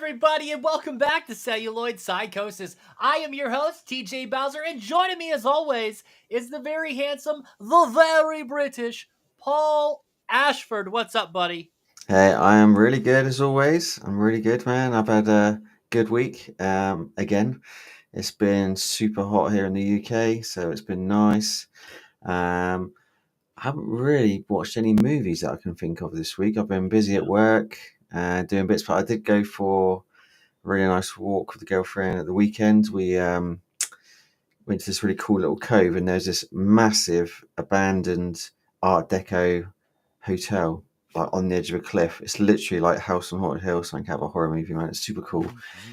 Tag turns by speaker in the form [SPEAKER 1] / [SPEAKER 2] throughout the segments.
[SPEAKER 1] everybody, and welcome back to Celluloid Psychosis. I am your host, TJ Bowser, and joining me as always is the very handsome, the very British, Paul Ashford. What's up, buddy?
[SPEAKER 2] Hey, I am really good as always. I'm really good, man. I've had a good week. Again, it's been super hot here in the UK, so it's been nice. I haven't really watched any movies that I can think of this week. I've been busy at work, doing bits, but I did go for a really nice walk with the girlfriend at the weekend. We went to this really cool little cove, and there's this massive abandoned Art Deco hotel, like on the edge of a cliff. It's literally like House on Haunted Hill, something out of a horror movie, man. It's super cool.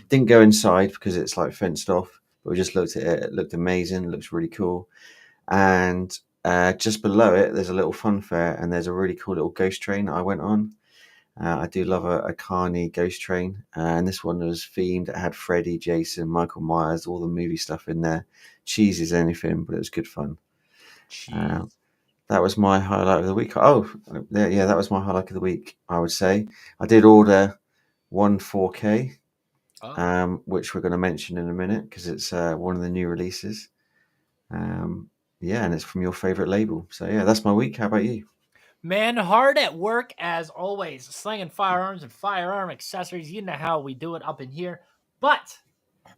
[SPEAKER 2] Didn't go inside because it's like fenced off, but we just looked at it. It looked amazing. It looks really cool. And just below it, there's a little fun fair, and there's a really cool little ghost train that I went on. I do love a Carney ghost train, and this one was themed. It had Freddy, Jason, Michael Myers, all the movie stuff in there. Cheesy as anything, but it was good fun. That was my highlight of the week. Oh, yeah, that was my highlight of the week, I would say. I did order one 4K, which we're going to mention in a minute because it's one of the new releases. And it's from your favorite label. So, yeah, that's my week. How about you?
[SPEAKER 1] Man, hard at work as always, slinging firearms and firearm accessories. You know how we do it up in here. But,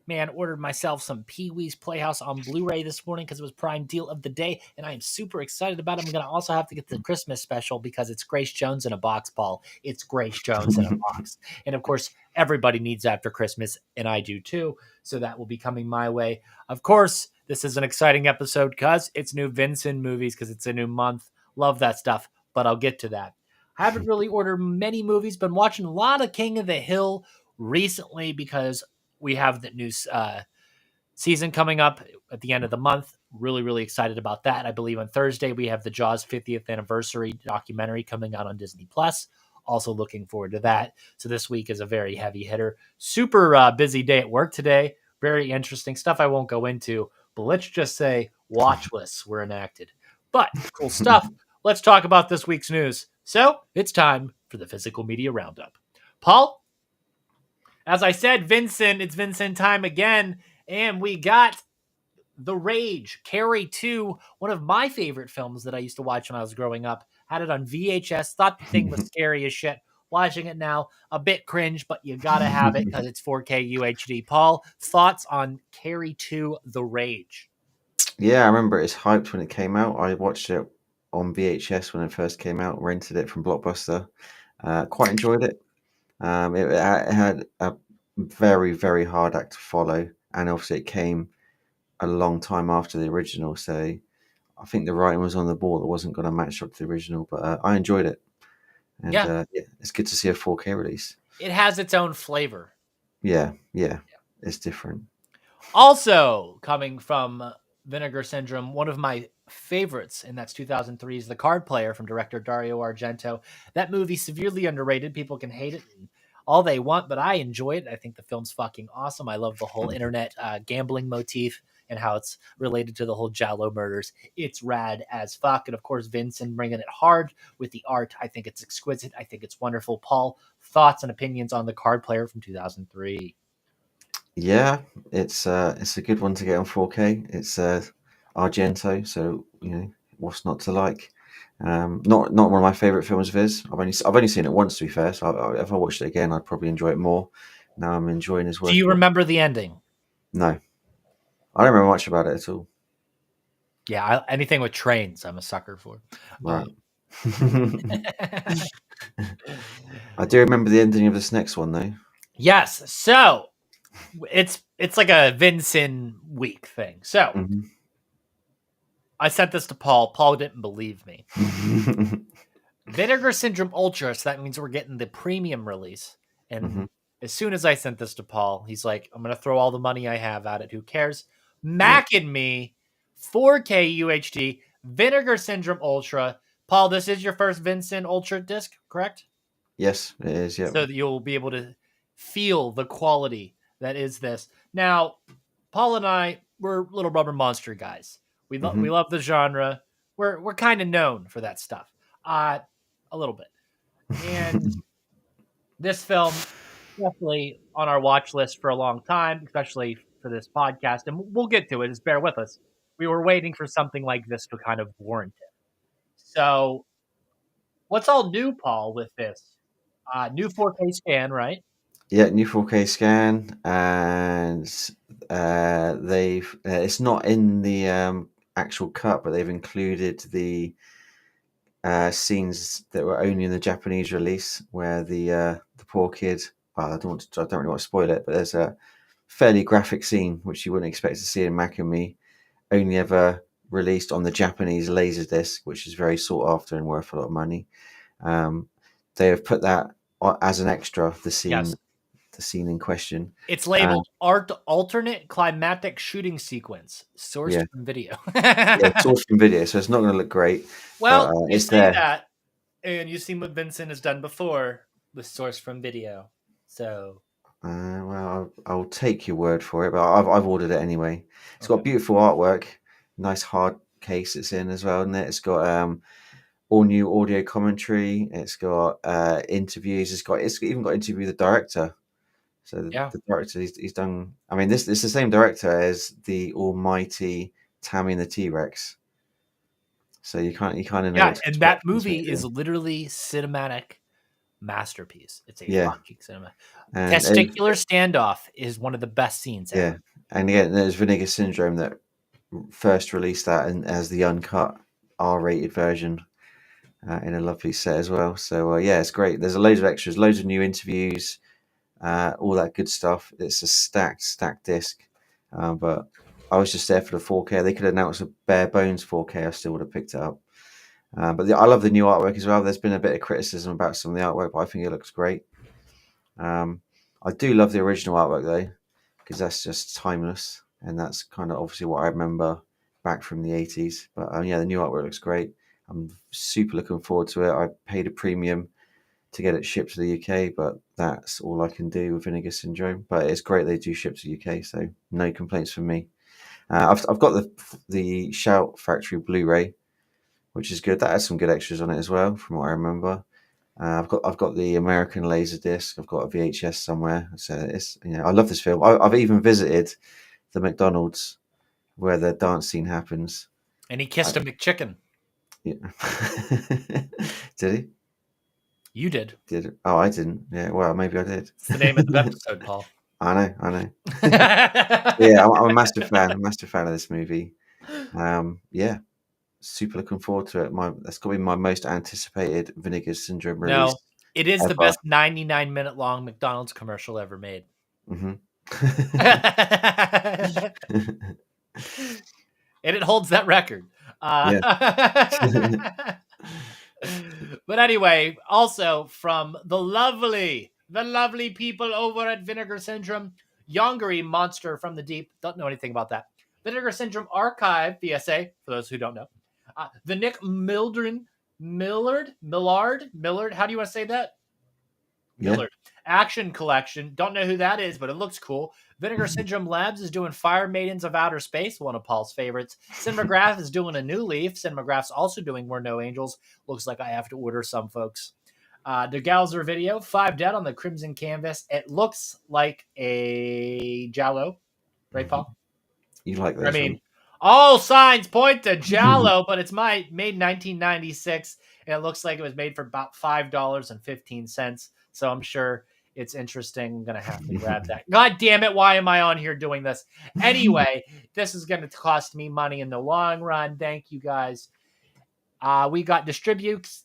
[SPEAKER 1] man, ordered myself some Pee-wee's Playhouse on Blu-ray this morning because it was prime deal of the day, and I am super excited about it. I'm going to also have to get the Christmas special because it's Grace Jones in a box, Paul. It's Grace Jones in a box. And, of course, everybody needs After Christmas, and I do too, so that will be coming my way. Of course, this is an exciting episode because it's new Vincent movies because it's a new month. Love that stuff. But I'll get to that. I haven't really ordered many movies, been watching a lot of King of the Hill recently because we have the new season coming up at the end of the month. Really, really excited about that. I believe on Thursday we have the Jaws 50th anniversary documentary coming out on Disney Plus. Also looking forward to that. So this week is a very heavy hitter. Super busy day at work today. Very interesting stuff I won't go into, but let's just say watch lists were enacted. But cool stuff. Let's talk about this week's news. So it's time for the Physical Media Roundup. Paul, as I said, it's Vincent time again, and we got The Rage, Carrie 2, one of my favorite films that I used to watch when I was growing up. Had it on VHS, thought the thing was scary as shit. Watching it now, a bit cringe, but you gotta have it because it's 4K UHD. Paul, thoughts on Carrie 2, The Rage?
[SPEAKER 2] Yeah, I remember it's hyped when it came out. I watched it on VHS when it first came out, rented it from Blockbuster. Quite enjoyed it. It had a very, very hard act to follow, and obviously it came a long time after the original, so I think the writing was on the board that wasn't going to match up to the original, but I enjoyed it. And it's good to see a 4K release.
[SPEAKER 1] It has its own flavor.
[SPEAKER 2] Yeah, it's different.
[SPEAKER 1] Also, coming from Vinegar Syndrome, one of my favorites, and that's 2003's The Card Player from director Dario Argento. That movie severely underrated. People can hate it all they want, but I enjoy it. I think the film's fucking awesome. I love the whole internet gambling motif and how it's related to the whole Jallo murders. It's rad as fuck. And of course, Vincent bringing it hard with the art. I think it's exquisite. I think it's wonderful. Paul, thoughts and opinions on The Card Player from 2003?
[SPEAKER 2] Yeah, it's a good one to get on 4K. It's Argento, so what's not to like. Not one of my favorite films of his. I've only seen it once, to be fair. So if I watched it again, I'd probably enjoy it more. Now I'm enjoying his work.
[SPEAKER 1] Do you remember the ending?
[SPEAKER 2] No, I don't remember much about it at all.
[SPEAKER 1] Yeah, anything with trains, I'm a sucker for.
[SPEAKER 2] Right. I do remember the ending of this next one, though.
[SPEAKER 1] Yes, so it's like a Vincent week thing. So I sent this to Paul. Paul didn't believe me. Vinegar Syndrome Ultra, so that means we're getting the premium release. And as soon as I sent this to Paul, he's like, I'm going to throw all the money I have at it. Who cares? Mac and me, 4K UHD, Vinegar Syndrome Ultra. Paul, this is your first Vincent Ultra disc, correct?
[SPEAKER 2] Yes, it is, yeah.
[SPEAKER 1] So that you'll be able to feel the quality that is this. Now, Paul and I, we're little rubber monster guys. We love the genre. We're kind of known for that stuff. A little bit. And this film, definitely on our watch list for a long time, especially for this podcast. And we'll get to it. Just bear with us. We were waiting for something like this to kind of warrant it. So, what's all new, Paul, with this? New 4K scan, right?
[SPEAKER 2] Yeah, new 4K scan, and they've it's not in the actual cut, but they've included the scenes that were only in the Japanese release, where the poor kid. Well, I don't really want to spoil it, but there's a fairly graphic scene which you wouldn't expect to see in Mac and Me, only ever released on the Japanese Laserdisc, which is very sought after and worth a lot of money. Um, they have put that as an extra,
[SPEAKER 1] Yes.
[SPEAKER 2] the scene in question.
[SPEAKER 1] It's labeled alternate climatic shooting sequence, sourced
[SPEAKER 2] Yeah,
[SPEAKER 1] from video.
[SPEAKER 2] yeah, sourced from video, so it's not going to look great, but
[SPEAKER 1] Well, you
[SPEAKER 2] it's
[SPEAKER 1] say
[SPEAKER 2] there.
[SPEAKER 1] that, and you've seen what Vincent has done before with source from video. So,
[SPEAKER 2] Well, I'll take your word for it, but I've ordered it anyway. It's got
[SPEAKER 1] okay.
[SPEAKER 2] beautiful artwork, nice hard case it's in as well, isn't it? It's got all new audio commentary. It's got interviews. It's even got interview with the director. So
[SPEAKER 1] Yeah.
[SPEAKER 2] the director he's done. I mean, this is the same director as the almighty Tammy and the T-Rex. So you kind of know
[SPEAKER 1] Yeah,
[SPEAKER 2] what to
[SPEAKER 1] and
[SPEAKER 2] expect
[SPEAKER 1] that
[SPEAKER 2] from this
[SPEAKER 1] movie is
[SPEAKER 2] movie.
[SPEAKER 1] literally cinematic masterpiece. It's a
[SPEAKER 2] Yeah,
[SPEAKER 1] fucking cinema.
[SPEAKER 2] and
[SPEAKER 1] Testicular standoff is one of the best scenes
[SPEAKER 2] yeah,
[SPEAKER 1] ever.
[SPEAKER 2] and again, there's Vinegar Syndrome that first released that as the uncut R-rated version in a lovely set as well. So yeah, it's great. There's a loads of extras, loads of new interviews, all that good stuff. It's a stacked disc, but I was just there for the 4K. They could announce a bare bones 4K. I still would have picked it up. I love the new artwork as well. There's been a bit of criticism about some of the artwork, but I think it looks great. I do love the original artwork though, because that's just timeless, and that's kind of obviously what I remember back from the 80s. But yeah, the new artwork looks great. I'm super looking forward to it. I paid a premium to get it shipped to the UK, but that's all I can do with Vinegar Syndrome. But it's great they do ship to the UK, so no complaints from me. I've got the Shout Factory Blu-ray, which is good. That has some good extras on it as well, from what I remember. I've got the American Laserdisc. I've got a VHS somewhere. So it's I love this film. I've even visited the McDonald's where the dance scene happens.
[SPEAKER 1] And he kissed a McChicken.
[SPEAKER 2] Yeah. Did he?
[SPEAKER 1] You did.
[SPEAKER 2] Did it? Oh, I didn't. Yeah. Well, maybe I did.
[SPEAKER 1] It's the name of the episode, Paul.
[SPEAKER 2] I know. Yeah, I'm a massive fan. I'm a massive fan of this movie. Yeah, super looking forward to it. That's got to be my most anticipated Vinegar Syndrome release
[SPEAKER 1] No, it is the
[SPEAKER 2] ever.
[SPEAKER 1] best 99-minute long McDonald's commercial ever made.
[SPEAKER 2] Hmm.
[SPEAKER 1] And it holds that record. But anyway, also from the lovely people over at Vinegar Syndrome, Yongari Monster from the Deep. Don't know anything about that. Vinegar Syndrome Archive, VSA, for those who don't know. The Nick Millard, how do you want to say that? Millard. Action Collection. Don't know who that is, but it looks cool. Vinegar Syndrome Labs is doing Fire Maidens of Outer Space, one of Paul's favorites. Cinemagraph is doing a new leaf. Cinemagraph's also doing We're No Angels. Looks like I have to order some, folks. The Galzer video, 5 Dead on the Crimson Canvas. It looks like a Giallo. Right, Paul?
[SPEAKER 2] You like those?
[SPEAKER 1] I mean, all signs point to Giallo, but it's made in 1996, and it looks like it was made for about $5.15. So I'm sure it's interesting. I'm going to have to grab that. God damn it. Why am I on here doing this? Anyway, this is going to cost me money in the long run. Thank you, guys. We got Distributes.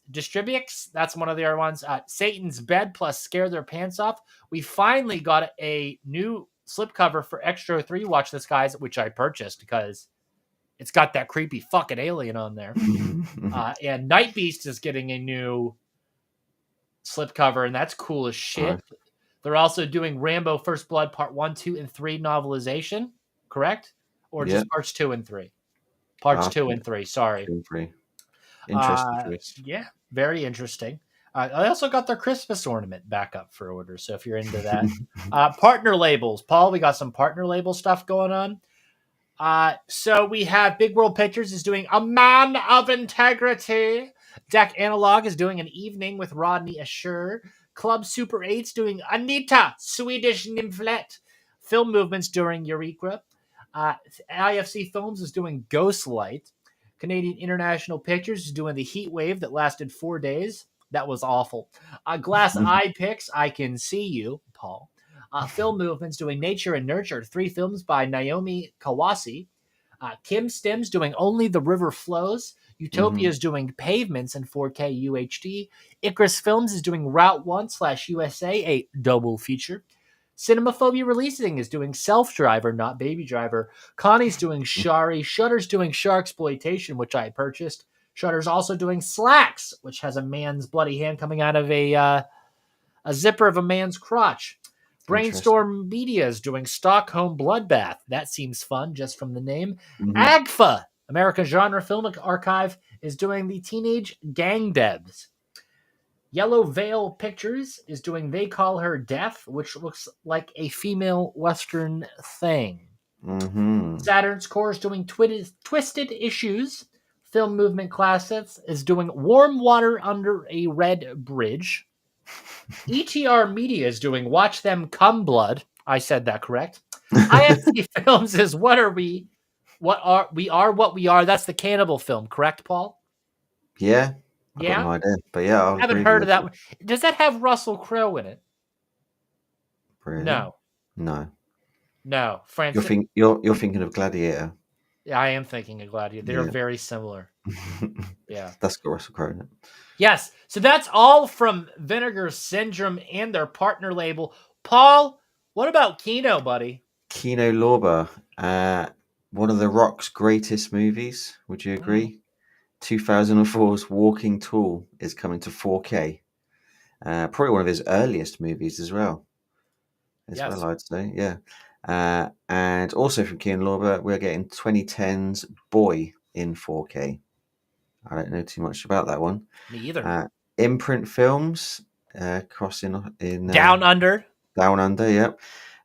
[SPEAKER 1] That's one of the other ones. Satan's Bed plus Scare Their Pants Off. We finally got a new slipcover for Extra 3 Watch This, guys, which I purchased because it's got that creepy fucking alien on there. And Night Beast is getting a new slipcover, and that's cool as shit.
[SPEAKER 2] Right.
[SPEAKER 1] They're also doing Rambo First Blood Part 1, 2, and 3 novelization, correct? Or just parts 2 and 3? Parts 2 and 3, sorry.
[SPEAKER 2] Interesting choice.
[SPEAKER 1] Yeah, very interesting. I also got their Christmas ornament back up for order, so if you're into that. Partner labels. Paul, we got some partner label stuff going on. So we have Big World Pictures is doing A Man of Integrity. Deck Analog is doing An Evening with Rodney Asher. Club Super 8's doing Anita, Swedish Nymphet. Film Movements doing Eureka. IFC Films is doing Ghostlight. Canadian International Pictures is doing The Heat Wave that lasted 4 days. That was awful. Glass Eye Picks, I Can See You, Paul. Film Movements doing Nature and Nurture, 3 films by Naomi Kawase. Kim Stim's doing Only the River Flows. Utopia is doing Pavements in 4K UHD. Icarus Films is doing Route 1/USA, a double feature. Cinemaphobia Releasing is doing Self Driver, not Baby Driver. Connie's doing Shari. Shutter's doing Sharksploitation, which I purchased. Shutter's also doing Slacks, which has a man's bloody hand coming out of a zipper of a man's crotch. Brainstorm Media is doing Stockholm Bloodbath. That seems fun just from the name. AGFA, American Genre Film Archive, is doing the Teenage Gang Debs. Yellow Veil Pictures is doing They Call Her Death, which looks like a female Western thing. Saturn's Core is doing Twisted Issues. Film Movement Classics is doing Warm Water Under a Red Bridge. ETR Media is doing Watch Them Come Blood. I said that correct. IFC Films is What Are We? What Are We Are What We Are. That's the cannibal film, correct, Paul?
[SPEAKER 2] Yeah. I've got no idea. But yeah,
[SPEAKER 1] I haven't heard of that one. Does that have Russell Crowe in it?
[SPEAKER 2] Really?
[SPEAKER 1] No.
[SPEAKER 2] You're thinking of Gladiator.
[SPEAKER 1] Yeah, I am thinking of Gladiator. They're very similar. Yeah.
[SPEAKER 2] That's got Russell Crowe in it.
[SPEAKER 1] Yes. So that's all from Vinegar Syndrome and their partner label. Paul, what about Kino, buddy?
[SPEAKER 2] Kino Lorber, one of The Rock's greatest movies. Would you agree? 2004's Walking Tall is coming to 4K. Probably one of his earliest movies as well. Well, I'd say, yeah. And also from Kino Lorber, we're getting 2010's Boy in 4K. I don't know too much about that one.
[SPEAKER 1] Me either.
[SPEAKER 2] Imprint Films, crossing in
[SPEAKER 1] Down Under.
[SPEAKER 2] Down Under, yep.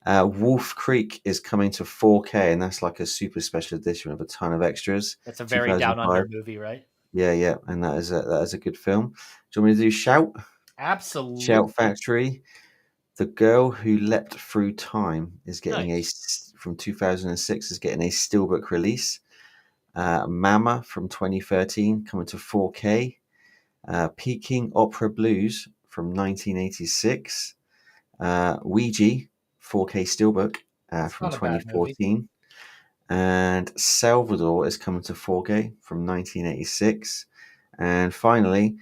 [SPEAKER 2] Wolf Creek is coming to 4K, and that's like a super special edition with a ton of extras.
[SPEAKER 1] That's a very Down Under movie, right?
[SPEAKER 2] Yeah, and that is a good film. Do you want me to do Shout?
[SPEAKER 1] Absolutely.
[SPEAKER 2] Shout Factory. The Girl Who Leapt Through Time is getting from 2006 is getting a steelbook release. Mama from 2013 coming to 4K. Peking Opera Blues from 1986. Ouija 4K steelbook from 2014. And Salvador is coming to 4K from 1986. And finally,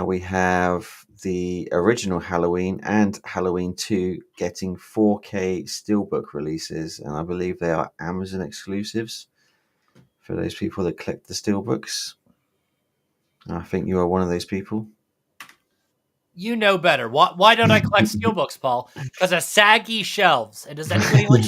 [SPEAKER 2] we have the original Halloween and Halloween 2 getting 4K steelbook releases. And I believe they are Amazon exclusives for those people that collect the steelbooks. I think you are one of those people.
[SPEAKER 1] You know better. Why don't I collect steelbooks, Paul? Because of saggy shelves. And does anybody want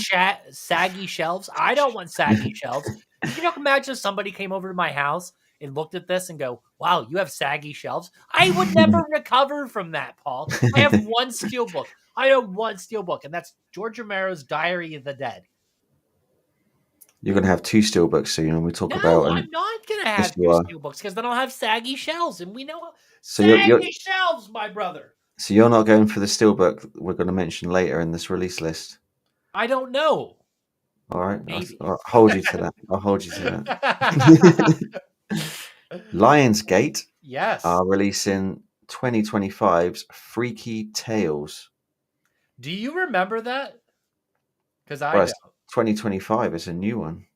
[SPEAKER 1] saggy shelves? I don't want saggy shelves. You know, imagine if somebody came over to my house and looked at this and go, wow, you have saggy shelves. I would never recover from that, Paul. I have one steelbook. And that's George Romero's Diary of the Dead.
[SPEAKER 2] You're going to have 2 steelbooks soon, and we talk about...
[SPEAKER 1] No, I'm not going to have 2 steelbooks, because then I'll have saggy shelves, and we know...
[SPEAKER 2] So
[SPEAKER 1] saggy shelves, my brother!
[SPEAKER 2] So you're not going for the steelbook we're going to mention later in this release list?
[SPEAKER 1] I don't know.
[SPEAKER 2] All right. I'll hold you to that. I'll hold you to that. Lionsgate are releasing 2025's Freaky Tales.
[SPEAKER 1] Do you remember that? Because I don't.
[SPEAKER 2] 2025 is a new one.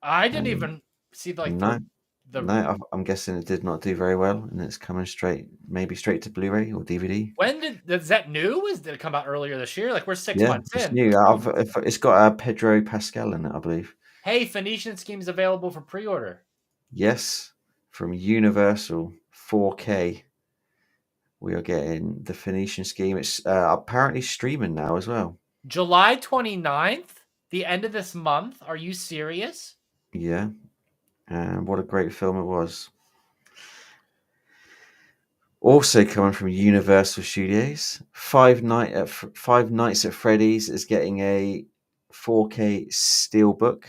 [SPEAKER 1] I didn't even see
[SPEAKER 2] I'm guessing it did not do very well, and it's coming straight to Blu-ray or DVD.
[SPEAKER 1] Is that new? Did it come out earlier this year? Like, we're 6 months in.
[SPEAKER 2] It's new. It's got Pedro Pascal in it, I believe.
[SPEAKER 1] Hey, Phoenician Scheme's available for pre-order.
[SPEAKER 2] Yes, from Universal 4K. We are getting the Phoenician Scheme. It's apparently streaming now as well.
[SPEAKER 1] July 29th, the end of this month. Are you serious?
[SPEAKER 2] Yeah. And what a great film it was. Also coming from Universal Studios, Five Nights at Freddy's is getting a 4K steelbook.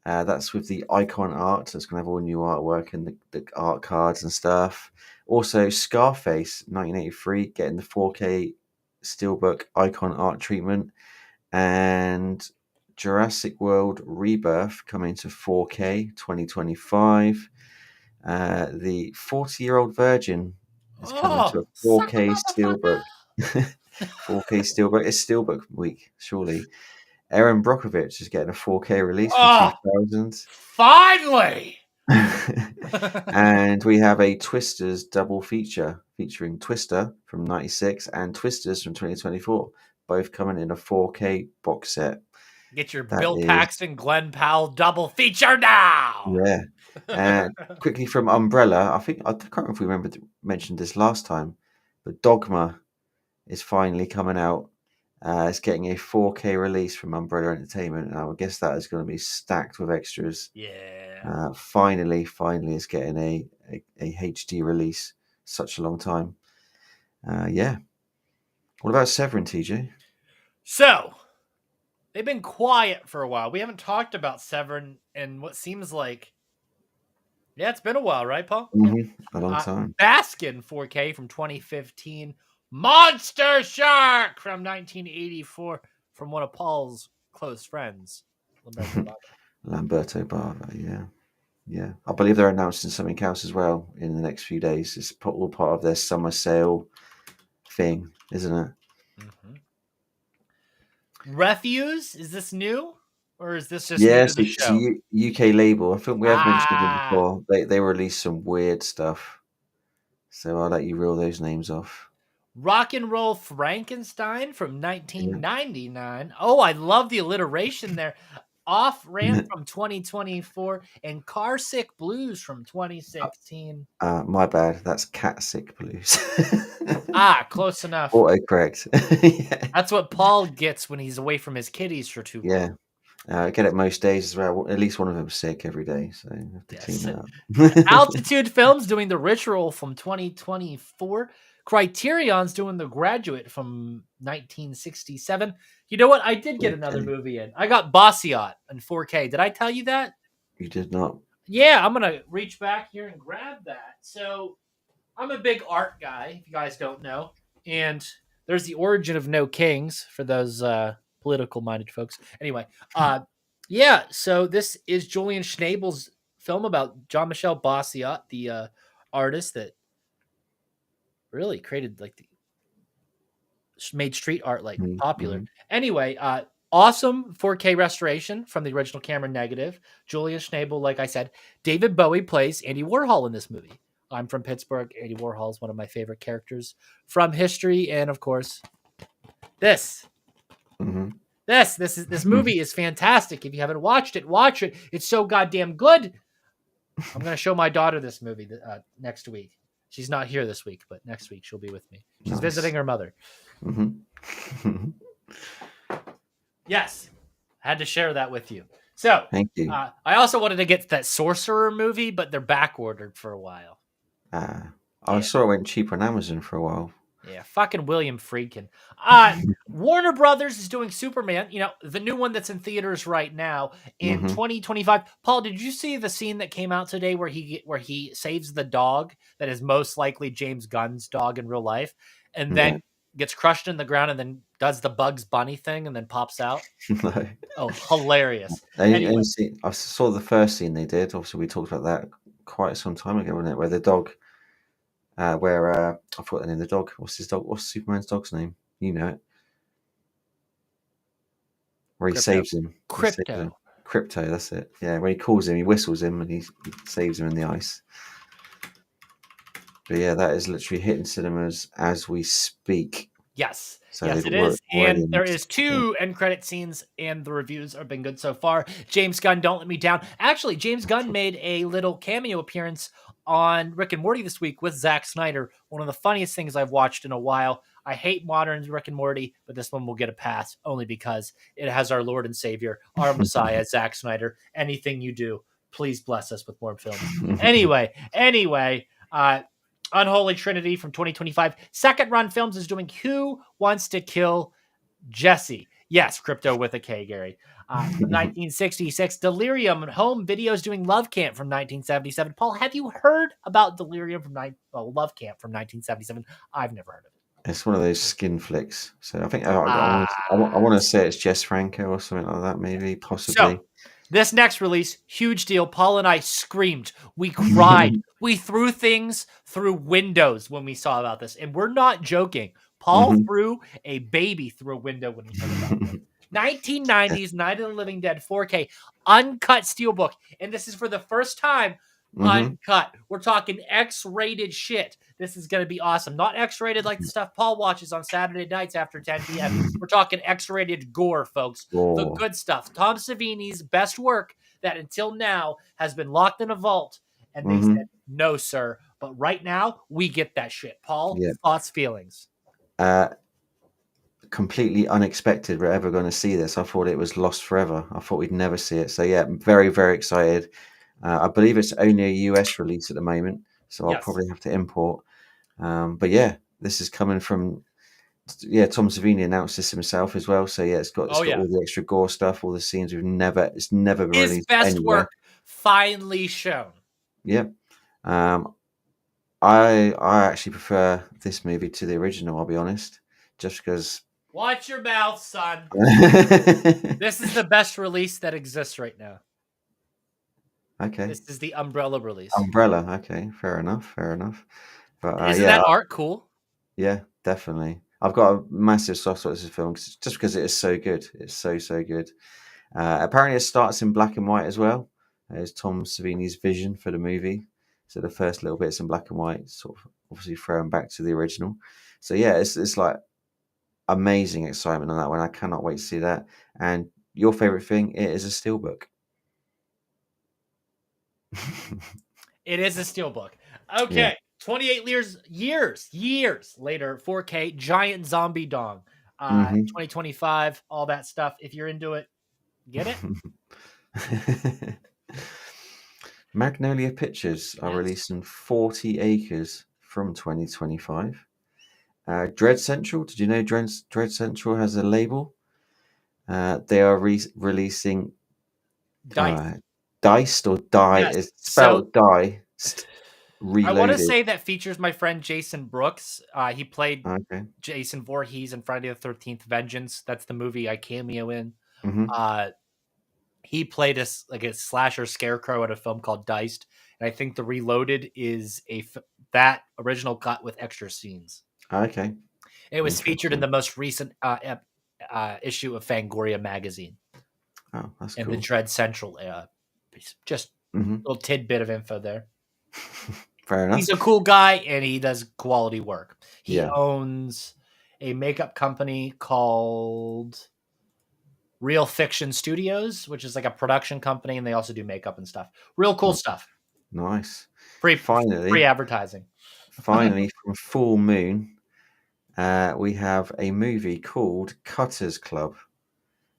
[SPEAKER 2] That's with the Icon art. So it's going to have all new artwork and the art cards and stuff. Also, Scarface 1983 getting the 4K Steelbook Icon art treatment. And Jurassic World Rebirth coming to 4K 2025. The 40-Year-Old Virgin is coming to a 4K Steelbook. 4K Steelbook. It's Steelbook week, surely. Aaron Brockovich is getting a 4K release from 2000.
[SPEAKER 1] Finally!
[SPEAKER 2] And we have a Twisters double feature featuring Twister from 96 and Twisters from 2024, both coming in a 4K box set.
[SPEAKER 1] Get your Bill Paxton, Glenn Powell double feature now!
[SPEAKER 2] Yeah. And quickly from Umbrella, I can't remember if we mentioned this last time, but Dogma is finally coming out. It's getting a 4K release from Umbrella Entertainment, and I would guess that is going to be stacked with extras.
[SPEAKER 1] Yeah.
[SPEAKER 2] Finally, it's getting a HD release. Such a long time. Yeah. What about Severin, TJ?
[SPEAKER 1] So, they've been quiet for a while. We haven't talked about Severin in what seems like... Yeah, it's been a while, right, Paul?
[SPEAKER 2] Mm-hmm. A long time.
[SPEAKER 1] Baskin 4K from 2015. Monster Shark from 1984 from one of Paul's close friends,
[SPEAKER 2] Lamberto Bava, yeah. Yeah. I believe they're announcing something else as well in the next few days. It's all part of their summer sale thing, isn't it?
[SPEAKER 1] Mm-hmm. Refuse? Is this new? Or is this just new to the show?
[SPEAKER 2] It's a UK label. I think we have mentioned it before. They release some weird stuff. So I'll let you reel those names off.
[SPEAKER 1] Rock and Roll Frankenstein from 1999. Yeah. Oh, I love the alliteration there. Off Ramp from 2024 and Car Sick Blues from 2016.
[SPEAKER 2] My bad. That's Cat Sick Blues.
[SPEAKER 1] Close enough.
[SPEAKER 2] Autocorrect.
[SPEAKER 1] Yeah. That's what Paul gets when he's away from his kitties for too long.
[SPEAKER 2] I get it most days as well. At least one of them's sick every day, so I have to clean it up.
[SPEAKER 1] Altitude Films doing The Ritual from 2024. Criterion's doing The Graduate from 1967. You know what? I did get another movie in. I got Bassiot in 4K. Did I tell you that?
[SPEAKER 2] You did not.
[SPEAKER 1] Yeah, I'm going to reach back here and grab that. So I'm a big art guy, if you guys don't know. And there's The Origin of No Kings for those political-minded folks. Anyway, yeah, so this is Julian Schnabel's film about Jean-Michel Bassiot, the artist that really created made street art popular. Mm-hmm. Anyway, awesome 4K restoration from the original camera negative. Julian Schnabel, like I said. David Bowie plays Andy Warhol in this movie. I'm from Pittsburgh. Andy Warhol is one of my favorite characters from history, and of course, this.
[SPEAKER 2] Mm-hmm.
[SPEAKER 1] This movie is fantastic. If you haven't watched it, watch it. It's so goddamn good. I'm going to show my daughter this movie next week. She's not here this week, but next week she'll be with me. She's visiting her mother.
[SPEAKER 2] Mm-hmm.
[SPEAKER 1] Yes. I had to share that with you. So,
[SPEAKER 2] thank you.
[SPEAKER 1] I also wanted to get that Sorcerer movie, but they're back ordered for a while.
[SPEAKER 2] I saw it went cheap on Amazon for a while.
[SPEAKER 1] Yeah, fucking William Friedkin. Warner Brothers is doing Superman, the new one that's in theaters right now in 2025. Paul, did you see the scene that came out today where he saves the dog that is most likely James Gunn's dog in real life, and then gets crushed in the ground and then does the Bugs Bunny thing and then pops out?
[SPEAKER 2] No.
[SPEAKER 1] Oh, hilarious.
[SPEAKER 2] I saw the first scene they did. Obviously, we talked about that quite some time ago, wasn't it? Where the dog... I forgot the name of the dog. What's his dog? What's Superman's dog's name? You know it. Where he saves him. Crypto, that's it. Yeah, when he calls him, he whistles him and he saves him in the ice. But yeah, that is literally hitting cinemas as we speak.
[SPEAKER 1] Yes. So yes, it is. And there is 2 end credit scenes, and the reviews have been good so far. James Gunn, Don't Let Me Down. Actually, James Gunn made a little cameo appearance on Rick and Morty this week with Zack Snyder. One of the funniest things I've watched in a while. I hate modern Rick and Morty, but this one will get a pass only because it has our Lord and Savior, our Messiah, Zack Snyder. Anything you do, please bless us with more films. Anyway, Unholy Trinity from 2025. Second Run Films is doing Who Wants to Kill Jesse? Yes, Crypto with a K, Gary. From 1966, Delirium Home Videos Doing Love Camp from 1977. Paul, have you heard about Delirium from Love Camp from 1977? I've never heard of it.
[SPEAKER 2] It's one of those skin flicks. So I think I
[SPEAKER 1] Ah.
[SPEAKER 2] want to say it's Jess Franco or something like that, maybe, possibly.
[SPEAKER 1] So, this next release, huge deal. Paul and I screamed. We cried. We threw things through windows when we saw about this. And we're not joking. Paul threw a baby through a window when he heard about this. 1990s Night of the Living Dead 4K uncut steelbook. And this is for the first time uncut. We're talking X-rated shit. This is going to be awesome. Not X-rated like the stuff Paul watches on Saturday nights after 10 p.m. We're talking X-rated gore, folks. The good stuff. Tom Savini's best work that until now has been locked in a vault. And they said, no, sir. But right now, we get that shit. Paul, thoughts, feelings?
[SPEAKER 2] Completely unexpected we're ever going to see this. I thought it was lost forever. I thought we'd never see it. So yeah, I'm very, very excited. I believe it's only a US release at the moment, so I'll probably have to import. But yeah, this is coming from Tom Savini announced this himself as well. So yeah, it's got all the extra gore stuff, all the scenes it's never been released
[SPEAKER 1] his best
[SPEAKER 2] anywhere.
[SPEAKER 1] Work finally shown.
[SPEAKER 2] Yeah. I actually prefer this movie to the original, I'll be honest, just because.
[SPEAKER 1] Watch your mouth, son. This is the best release that exists right now.
[SPEAKER 2] Okay.
[SPEAKER 1] This is the Umbrella release.
[SPEAKER 2] Umbrella. Okay. Fair enough. But
[SPEAKER 1] isn't that art cool?
[SPEAKER 2] Yeah, definitely. I've got a massive soft spot for this film just because it is so good. It's so good. Apparently, it starts in black and white as well. It's Tom Savini's vision for the movie. So the first little bits in black and white, sort of obviously throwing back to the original. So yeah, it's like amazing excitement on that one. I cannot wait to see that. And your favorite thing, it is a steelbook.
[SPEAKER 1] It is a steelbook. Okay. Yeah. 28 years later, 4K, Giant Zombie Dong. 2025, all that stuff. If you're into it, get it?
[SPEAKER 2] Magnolia Pictures are releasing 40 Acres from 2025. Dread Central, did you know Dread Central has a label? They are releasing Diced or Die. Yes. It's spelled Diced. Reloaded.
[SPEAKER 1] I want to say that features my friend Jason Brooks. He played Jason Voorhees in Friday the 13th Vengeance. That's the movie I cameo in. He played a slasher scarecrow at a film called Diced, and I think the Reloaded is that original cut with extra scenes.
[SPEAKER 2] Okay.
[SPEAKER 1] It was featured in the most recent issue of Fangoria magazine.
[SPEAKER 2] Oh, that's
[SPEAKER 1] cool.
[SPEAKER 2] In
[SPEAKER 1] the Dread Central, just a little tidbit of info there.
[SPEAKER 2] Fair enough.
[SPEAKER 1] He's a cool guy, and he does quality work. He owns a makeup company called Real Fiction Studios, which is like a production company, and they also do makeup and stuff. Real cool stuff.
[SPEAKER 2] Nice.
[SPEAKER 1] Free advertising.
[SPEAKER 2] Finally, from Full Moon, we have a movie called Cutters Club.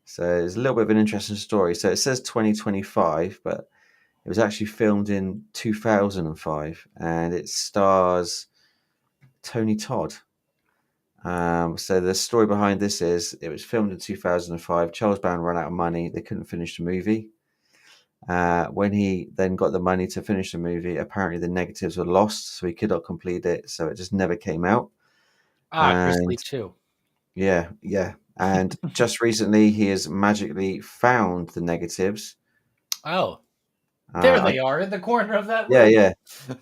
[SPEAKER 2] So it's a little bit of an interesting story. So it says 2025, but it was actually filmed in 2005, and it stars Tony Todd. So the story behind this is it was filmed in 2005. Charles Band ran out of money. They couldn't finish the movie. When he then got the money to finish the movie, apparently the negatives were lost, so he could not complete it. So it just never came out.
[SPEAKER 1] Grizzly too.
[SPEAKER 2] Yeah. And just recently, he has magically found the negatives.
[SPEAKER 1] Oh. There they are in the corner of that room.
[SPEAKER 2] Yeah.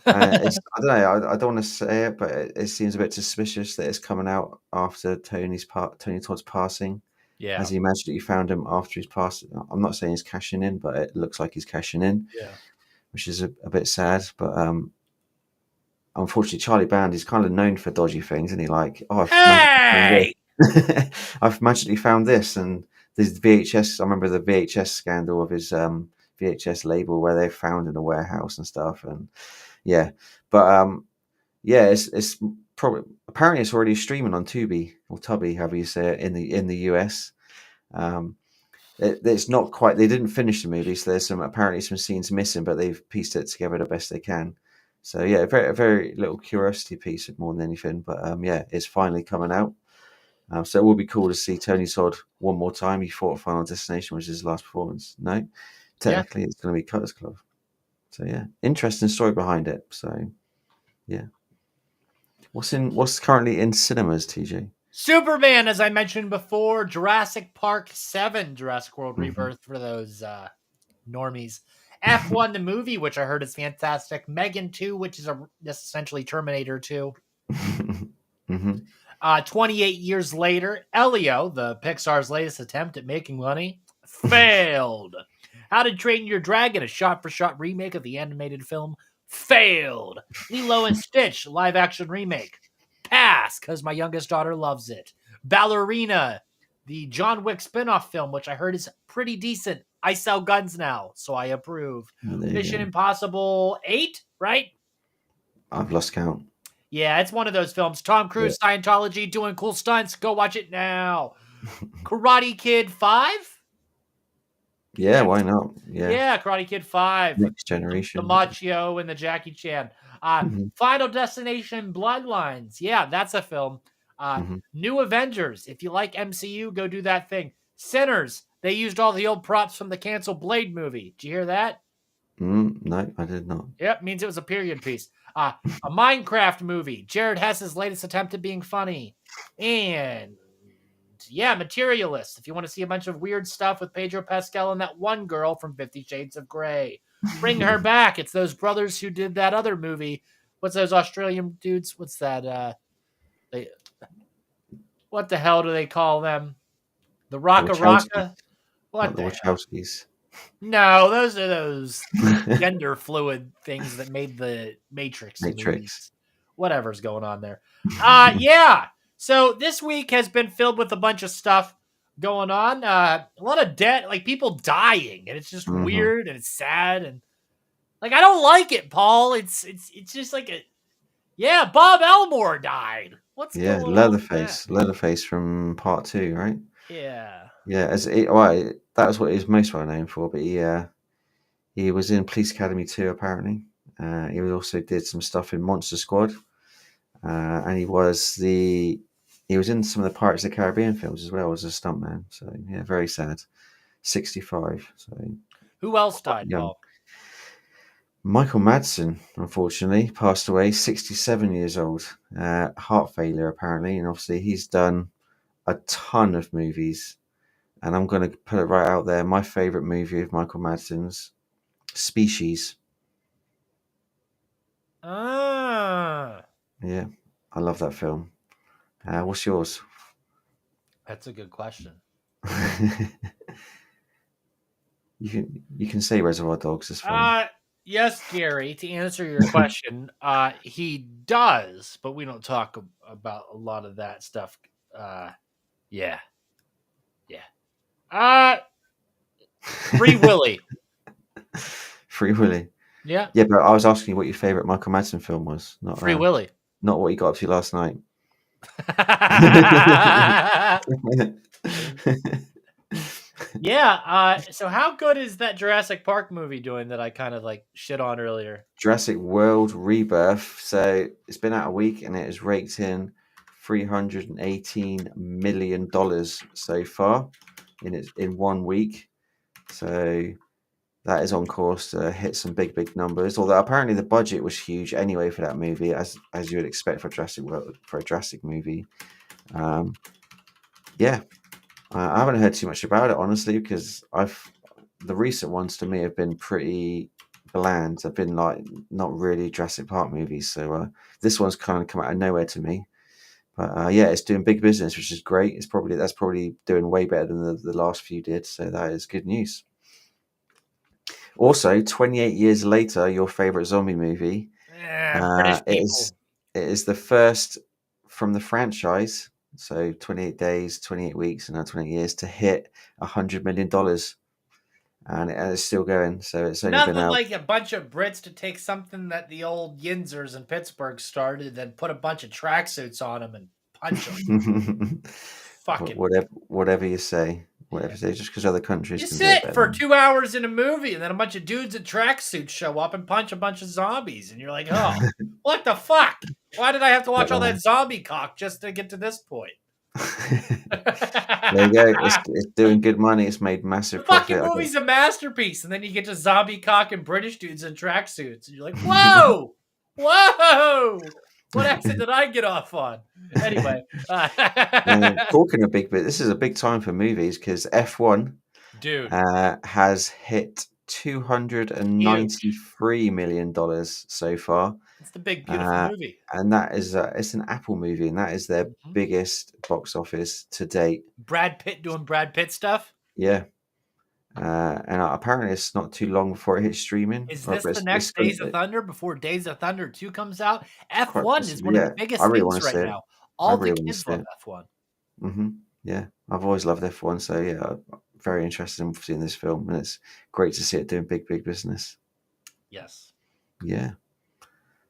[SPEAKER 2] I don't know. I don't want to say it, but it seems a bit suspicious that it's coming out after Tony Todd's passing.
[SPEAKER 1] Yeah.
[SPEAKER 2] Has he magically found him after his passing? I'm not saying he's cashing in, but it looks like he's cashing in.
[SPEAKER 1] Yeah.
[SPEAKER 2] Which is a bit sad. But unfortunately, Charlie Band is kind of known for dodgy things, and he I've magically found this, and there's VHS. I remember the VHS scandal of his VHS label where they found in a warehouse and stuff, and it's probably apparently it's already streaming on Tubi or Tubby, however you say it, in the US. It's not quite. They didn't finish the movie, so there's apparently some scenes missing, but they've pieced it together the best they can. So yeah, a very little curiosity piece more than anything, but it's finally coming out. So it will be cool to see Tony Todd one more time. He fought Final Destination, which is his last performance. No, technically it's going to be Cutters Club. So yeah, interesting story behind it. So yeah, what's currently in cinemas, TJ?
[SPEAKER 1] Superman, as I mentioned before, Jurassic Park 7, Jurassic World Rebirth for those normies. F1 the movie, which I heard is fantastic. Megan 2, which is essentially Terminator 2. 28 years later, Elio, the Pixar's latest attempt at making money, failed. How to Train Your Dragon, a shot-for-shot remake of the animated film, failed. Lilo and Stitch, live-action remake, pass, because my youngest daughter loves it. Ballerina, the John Wick spin-off film, which I heard is pretty decent. I sell guns now, so I approve. Mission Impossible 8, right?
[SPEAKER 2] I've lost count.
[SPEAKER 1] Yeah, it's one of those films. Tom Cruise, Scientology, doing cool stunts. Go watch it now. Karate Kid 5?
[SPEAKER 2] Yeah, why not?
[SPEAKER 1] Yeah, Karate Kid 5.
[SPEAKER 2] Next generation.
[SPEAKER 1] The Machio and the Jackie Chan. Final Destination Bloodlines. Yeah, that's a film. New Avengers. If you like MCU, go do that thing. Sinners. They used all the old props from the canceled Blade movie. Did you hear that?
[SPEAKER 2] No, I did not.
[SPEAKER 1] Yep, means it was a period piece. A Minecraft movie. Jared Hess's latest attempt at being funny. And yeah, Materialist. If you want to see a bunch of weird stuff with Pedro Pascal and that one girl from 50 Shades of Grey. Bring her back. It's those brothers who did that other movie. What's those Australian dudes? What's that? What the hell do they call them? The Raka Raka? What the
[SPEAKER 2] Wachowskis?
[SPEAKER 1] No, those are those gender fluid things that made the Matrix. Movies. Whatever's going on there. Yeah. So this week has been filled with a bunch of stuff going on. A lot of death, like people dying, and it's just weird and it's sad and like I don't like it, Paul. It's just like Bob Elmore died. What's going on?
[SPEAKER 2] Leatherface from Part 2, right?
[SPEAKER 1] Yeah.
[SPEAKER 2] Yeah, that was what he was most well known for, but he was in Police Academy 2 apparently. He also did some stuff in Monster Squad, and he was in some of the Pirates of the Caribbean films as well as a stuntman. So yeah, very sad. 65. So
[SPEAKER 1] who else died, Paul?
[SPEAKER 2] Michael Madsen, unfortunately, passed away, 67 years old. Heart failure apparently, and obviously he's done a ton of movies. And I'm going to put it right out there. My favorite movie of Michael Madsen's, Species. Yeah, I love that film. What's yours?
[SPEAKER 1] That's a good question.
[SPEAKER 2] You can say Reservoir Dogs. It's fine.
[SPEAKER 1] Yes, Gary. To answer your question, he does, but we don't talk about a lot of that stuff. Yeah. Free Willy.
[SPEAKER 2] Free Willy.
[SPEAKER 1] Yeah.
[SPEAKER 2] Yeah, but I was asking you what your favorite Michael Madsen film was, not
[SPEAKER 1] Free Willy.
[SPEAKER 2] Not what you got up to last night.
[SPEAKER 1] Yeah. So how good is that Jurassic Park movie doing that I kind of like shit on earlier?
[SPEAKER 2] Jurassic World Rebirth. So it's been out a week and it has raked in $318 million so far in 1 week. So that is on course to hit some big numbers. Although apparently the budget was huge anyway for that movie, as you would expect for Jurassic World, for a Jurassic movie. I haven't heard too much about it honestly because the recent ones to me have been pretty bland. They've been like not really Jurassic Park movies. So this one's kind of come out of nowhere to me. But it's doing big business, which is great. That's probably doing way better than the last few did. So that is good news. Also, 28 years later, your favorite zombie movie. It is the first from the franchise. So 28 days, 28 weeks, and now 20 years to hit $100 million. And it's still going. So it's only
[SPEAKER 1] nothing
[SPEAKER 2] been out.
[SPEAKER 1] Like a bunch of Brits to take something that the old Yinzers in Pittsburgh started and put a bunch of tracksuits on them and punch them. Fucking
[SPEAKER 2] whatever you say. Whatever you say, just because other countries
[SPEAKER 1] you
[SPEAKER 2] can
[SPEAKER 1] sit
[SPEAKER 2] do it
[SPEAKER 1] for 2 hours in a movie and then a bunch of dudes in tracksuits show up and punch a bunch of zombies and you're like, oh, what the fuck? Why did I have to watch all that zombie cock just to get to this point?
[SPEAKER 2] There you go. It's doing good money. It's made
[SPEAKER 1] The
[SPEAKER 2] massive
[SPEAKER 1] fucking
[SPEAKER 2] profit.
[SPEAKER 1] movie's a masterpiece, and then you get to zombie cock and British dudes in tracksuits, and you're like, whoa, whoa, what exit did I get off on? Anyway,
[SPEAKER 2] Talking a big bit, this is a big time for movies because F1
[SPEAKER 1] dude,
[SPEAKER 2] has hit
[SPEAKER 1] huge.
[SPEAKER 2] $293 million so far.
[SPEAKER 1] It's the big beautiful
[SPEAKER 2] Uh,
[SPEAKER 1] movie.
[SPEAKER 2] and that is it's an Apple movie, and that is their
[SPEAKER 1] Mhm.
[SPEAKER 2] biggest box office to date.
[SPEAKER 1] Brad Pitt doing Brad Pitt stuff.
[SPEAKER 2] Yeah, and apparently it's not too long before it hits streaming.
[SPEAKER 1] Is
[SPEAKER 2] But
[SPEAKER 1] this the
[SPEAKER 2] it's
[SPEAKER 1] next
[SPEAKER 2] gonna,
[SPEAKER 1] Days of Thunder before Days of Thunder 2 comes out?
[SPEAKER 2] quite
[SPEAKER 1] F1 is
[SPEAKER 2] possibly,
[SPEAKER 1] one of
[SPEAKER 2] yeah.
[SPEAKER 1] the
[SPEAKER 2] I
[SPEAKER 1] biggest
[SPEAKER 2] really want
[SPEAKER 1] things
[SPEAKER 2] to
[SPEAKER 1] right
[SPEAKER 2] see it.
[SPEAKER 1] now.
[SPEAKER 2] I
[SPEAKER 1] All the
[SPEAKER 2] really want to
[SPEAKER 1] kids
[SPEAKER 2] see
[SPEAKER 1] love
[SPEAKER 2] it.
[SPEAKER 1] F1.
[SPEAKER 2] Yeah, I've always loved F1, so yeah, I'm very interested in seeing this film, and it's great to see it doing big business.
[SPEAKER 1] Yes.
[SPEAKER 2] Yeah,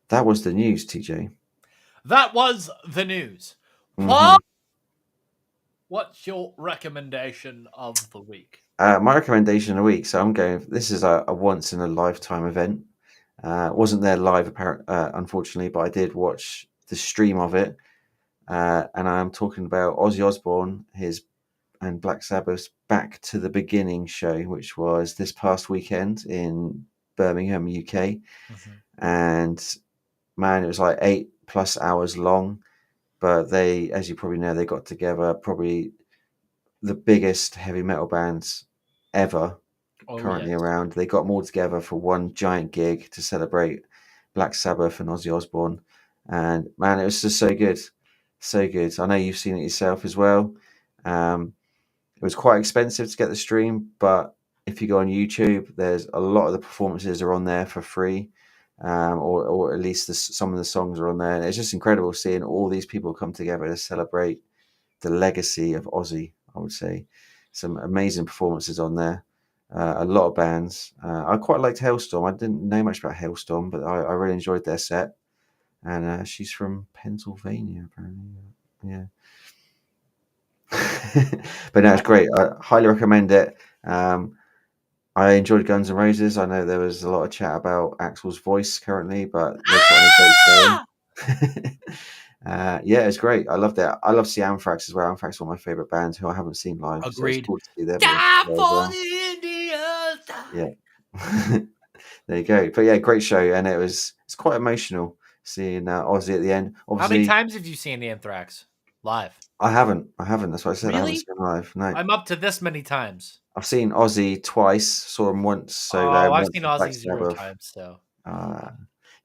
[SPEAKER 2] that was the news, TJ.
[SPEAKER 1] That was the news.
[SPEAKER 2] Hmm.
[SPEAKER 1] Paul, what's your recommendation of the week?
[SPEAKER 2] My recommendation of the week. So I'm going. This is a once in a lifetime event. Wasn't there live, unfortunately, but I did watch the stream of it, and I'm talking about Ozzy Osbourne, his and Black Sabbath's Back to the Beginning show, which was this past weekend in Birmingham, UK.
[SPEAKER 1] Mhm.
[SPEAKER 2] And man, it was like 8+ hours long. But they, as you probably know, they got together probably the biggest heavy metal bands ever
[SPEAKER 1] Oh,
[SPEAKER 2] currently
[SPEAKER 1] yes.
[SPEAKER 2] around. They got them all together for one giant gig to celebrate Black Sabbath and Ozzy Osbourne. And man, it was just so good. So good. I know you've seen it yourself as well. Um, it was quite expensive to get the stream, but if you go on YouTube, there's a lot of the performances are on there for free, or at least some of the songs are on there. And it's just incredible seeing all these people come together to celebrate the legacy of Ozzy. I would say some amazing performances on there. A lot of bands. I quite liked Hailstorm. I didn't know much about Hailstorm, but I really enjoyed their set. And she's from Pennsylvania, apparently. Yeah. But no, it's great. I highly recommend it. Um, I enjoyed Guns N' Roses. I know there was a lot of chat about Axl's voice currently, but they put on a great
[SPEAKER 1] Ah!
[SPEAKER 2] show. Yeah, it's great. I loved it. I love to see Anthrax as well. Anthrax is one of my favorite bands who I haven't seen live, so it's
[SPEAKER 1] Agreed.
[SPEAKER 2] cool to see them
[SPEAKER 1] Die
[SPEAKER 2] there as
[SPEAKER 1] for
[SPEAKER 2] well.
[SPEAKER 1] the Indians.
[SPEAKER 2] Yeah, there you go. But yeah, great show, and it's quite emotional seeing Ozzy at the end.
[SPEAKER 1] How many
[SPEAKER 2] Obviously,
[SPEAKER 1] times have you seen Anthrax live?
[SPEAKER 2] I haven't. I haven't. That's what I said. I haven't
[SPEAKER 1] Really?
[SPEAKER 2] seen them live. No,
[SPEAKER 1] I'm up to this many times.
[SPEAKER 2] I've seen Ozzy twice. Saw him once solo,
[SPEAKER 1] Oh,
[SPEAKER 2] and
[SPEAKER 1] I've
[SPEAKER 2] once
[SPEAKER 1] seen
[SPEAKER 2] as Black
[SPEAKER 1] Ozzy 0
[SPEAKER 2] Sabbath.
[SPEAKER 1] times, so
[SPEAKER 2] Uh,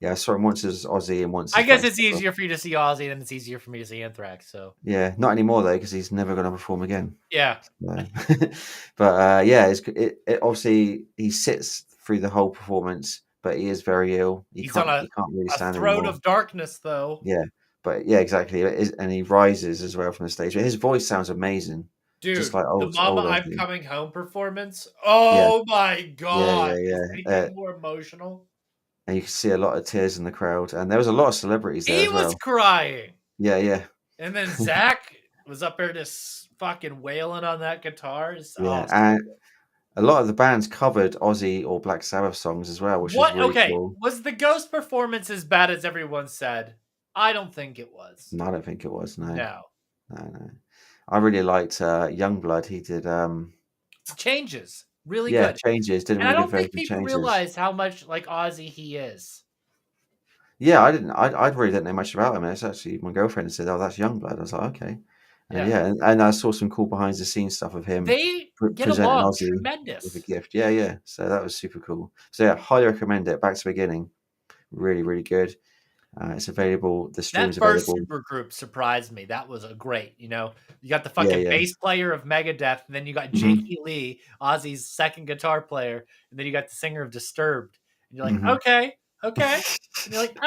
[SPEAKER 2] yeah, I saw him once as Ozzy and once
[SPEAKER 1] I
[SPEAKER 2] as
[SPEAKER 1] guess
[SPEAKER 2] Black
[SPEAKER 1] it's
[SPEAKER 2] Sabbath.
[SPEAKER 1] easier for you to see Ozzy than it's easier for me to see Anthrax, so
[SPEAKER 2] Yeah, not anymore though, because he's never going to perform again.
[SPEAKER 1] yeah.
[SPEAKER 2] No. But yeah, it obviously he sits through the whole performance, but he is very ill. He
[SPEAKER 1] He's on
[SPEAKER 2] can't really
[SPEAKER 1] a
[SPEAKER 2] stand
[SPEAKER 1] throne
[SPEAKER 2] anymore.
[SPEAKER 1] of darkness, though.
[SPEAKER 2] Yeah, but yeah, exactly. And he rises as well from the stage. But his voice sounds amazing, just
[SPEAKER 1] Dude,
[SPEAKER 2] like
[SPEAKER 1] the Mama
[SPEAKER 2] old
[SPEAKER 1] I'm
[SPEAKER 2] Ozzy.
[SPEAKER 1] Coming Home performance.
[SPEAKER 2] Yeah,
[SPEAKER 1] Oh my
[SPEAKER 2] yeah,
[SPEAKER 1] god. Is
[SPEAKER 2] yeah.
[SPEAKER 1] anything more emotional?
[SPEAKER 2] And you can see a lot of tears in the crowd, and there was a lot of celebrities there
[SPEAKER 1] He
[SPEAKER 2] as
[SPEAKER 1] was
[SPEAKER 2] well.
[SPEAKER 1] crying.
[SPEAKER 2] Yeah, yeah,
[SPEAKER 1] And then Zach was up there just fucking wailing on that guitar. Oh,
[SPEAKER 2] yeah.
[SPEAKER 1] so
[SPEAKER 2] And
[SPEAKER 1] good.
[SPEAKER 2] a lot of the bands covered Ozzy or Black Sabbath songs as well, which was
[SPEAKER 1] What?
[SPEAKER 2] really
[SPEAKER 1] Okay.
[SPEAKER 2] cool.
[SPEAKER 1] Was the Ghost performance as bad as everyone said? I don't think it was.
[SPEAKER 2] No, I don't think it was. No,
[SPEAKER 1] No.
[SPEAKER 2] no. I really liked Youngblood. He did,
[SPEAKER 1] Changes. Really
[SPEAKER 2] yeah,
[SPEAKER 1] good.
[SPEAKER 2] Changes. Did a
[SPEAKER 1] And I
[SPEAKER 2] really good
[SPEAKER 1] don't think
[SPEAKER 2] version of
[SPEAKER 1] people
[SPEAKER 2] Changes.
[SPEAKER 1] realize how much like Ozzy he is.
[SPEAKER 2] Yeah, I didn't. I really didn't know much about him. It's actually my girlfriend said, "Oh, that's Youngblood." I was like, "Okay," and
[SPEAKER 1] Yeah.
[SPEAKER 2] yeah, and I saw some cool behind the scenes stuff of him
[SPEAKER 1] They get
[SPEAKER 2] presenting
[SPEAKER 1] along
[SPEAKER 2] Ozzy with a
[SPEAKER 1] tremendous.
[SPEAKER 2] gift. Yeah, yeah. So that was super cool. So yeah, highly recommend it. Back to the Beginning. Really, really good. It's available. The
[SPEAKER 1] That
[SPEAKER 2] stream's
[SPEAKER 1] first
[SPEAKER 2] available.
[SPEAKER 1] supergroup surprised me. That was a great, you got the
[SPEAKER 2] Yeah,
[SPEAKER 1] fucking
[SPEAKER 2] yeah.
[SPEAKER 1] bass player of Megadeth, and then you got
[SPEAKER 2] Hmm.
[SPEAKER 1] Jakey Lee, Ozzy's second guitar player, and then you got the singer of Disturbed. And you're like,
[SPEAKER 2] Hmm.
[SPEAKER 1] okay, okay. And you're like,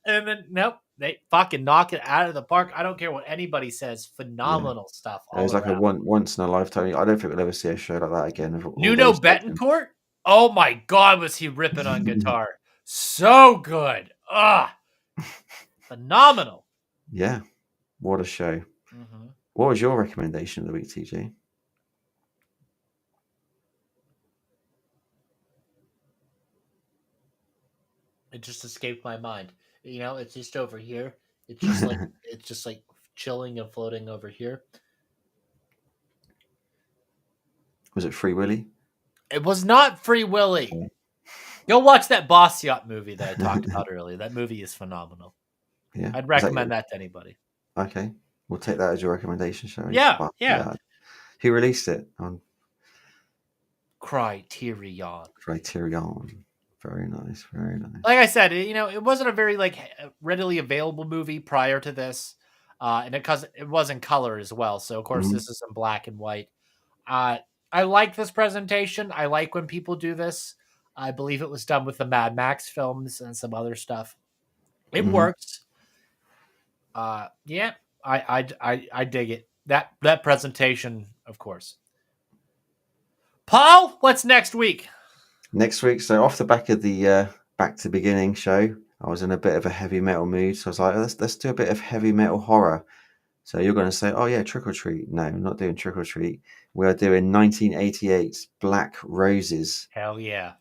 [SPEAKER 1] and then nope, they fucking knock it out of the park. I don't care what anybody says.
[SPEAKER 2] Yeah.
[SPEAKER 1] Phenomenal stuff
[SPEAKER 2] It was
[SPEAKER 1] all
[SPEAKER 2] like a
[SPEAKER 1] around.
[SPEAKER 2] once in a lifetime. I don't think we'll ever see a show like that again of all
[SPEAKER 1] Nuno
[SPEAKER 2] those legends.
[SPEAKER 1] Betancourt, oh my god, was he ripping on guitar? So good. Phenomenal.
[SPEAKER 2] Yeah, what a show.
[SPEAKER 1] Mhm.
[SPEAKER 2] What was your recommendation of the week, TJ?
[SPEAKER 1] It just escaped my mind. It's just over here. It's just like chilling and floating over here.
[SPEAKER 2] Was it Free Willy?
[SPEAKER 1] It was not Free Willy.
[SPEAKER 2] Yeah.
[SPEAKER 1] Go watch that Boss Yacht movie that I talked about earlier. That movie is phenomenal.
[SPEAKER 2] Yeah.
[SPEAKER 1] I'd
[SPEAKER 2] Is that
[SPEAKER 1] recommend that to anybody.
[SPEAKER 2] Okay. We'll take that as your recommendation, shall we?
[SPEAKER 1] Yeah,
[SPEAKER 2] But,
[SPEAKER 1] yeah.
[SPEAKER 2] Who released it? On
[SPEAKER 1] Criterion.
[SPEAKER 2] Criterion. Very nice. Very nice.
[SPEAKER 1] Like I said, it wasn't a very readily available movie prior to this, and it was in color as well. So of course this is in black and white. I like this presentation. I like when people do this. I believe it was done with the Mad Max films and some other stuff. It works. Yeah, I dig it. That presentation, of course. Paul, what's next week?
[SPEAKER 2] Next week, so off the back of the Back to the Beginning show, I was in a bit of a heavy metal mood, so I was like, let's do a bit of heavy metal horror. So you're going to say, oh yeah, Trick or Treat. No, I'm not doing Trick or Treat. We are doing 1988's Black Roses.
[SPEAKER 1] Hell yeah.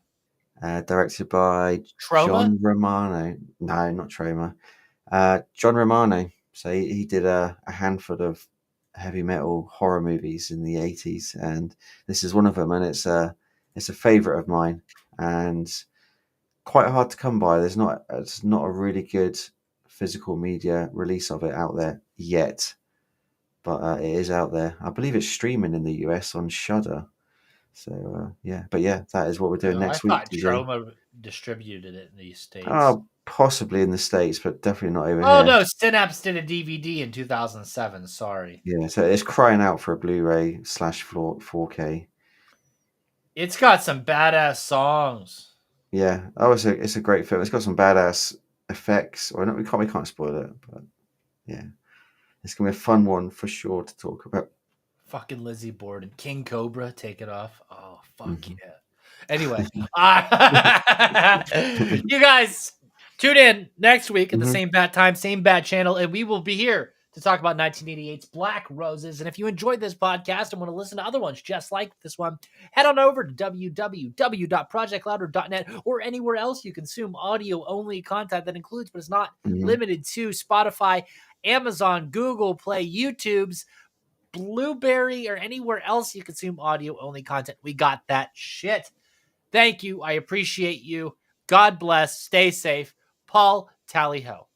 [SPEAKER 2] Directed by
[SPEAKER 1] Troma?
[SPEAKER 2] John Romano. No, not Troma. John Romano. So he did a handful of heavy metal horror movies in the 80s, and this is one of them, and it's a favorite of mine, and quite hard to come by. It's not a really good physical media release of it out there yet, but it is out there. I believe it's streaming in the US on Shudder. So yeah, but yeah, that is what we're doing next week.
[SPEAKER 1] I thought Troma distributed it in the States.
[SPEAKER 2] Possibly in the States, but definitely not over here.
[SPEAKER 1] Oh no, Synapse did a DVD in 2007. Sorry.
[SPEAKER 2] Yeah, so it's crying out for a Blu-ray / 4K.
[SPEAKER 1] It's got some badass songs.
[SPEAKER 2] Yeah, it's a great film. It's got some badass effects. Or not, we can't spoil it, but yeah, it's gonna be a fun one for sure to talk about.
[SPEAKER 1] Fucking Lizzie Borden, King Cobra, take it off. Oh fuck yeah. Anyway, you guys tune in next week at the same bat time, same bat channel, and we will be here to talk about 1988's Black Roses. And if you enjoyed this podcast and want to listen to other ones just like this one, head on over to www.projectlouder.net or anywhere else you consume audio-only content that includes, but is not limited to, Spotify, Amazon, Google Play, YouTube's, Blueberry, or anywhere else you consume audio-only content. We got that shit. Thank you. I appreciate you. God bless. Stay safe. Paul, tally ho.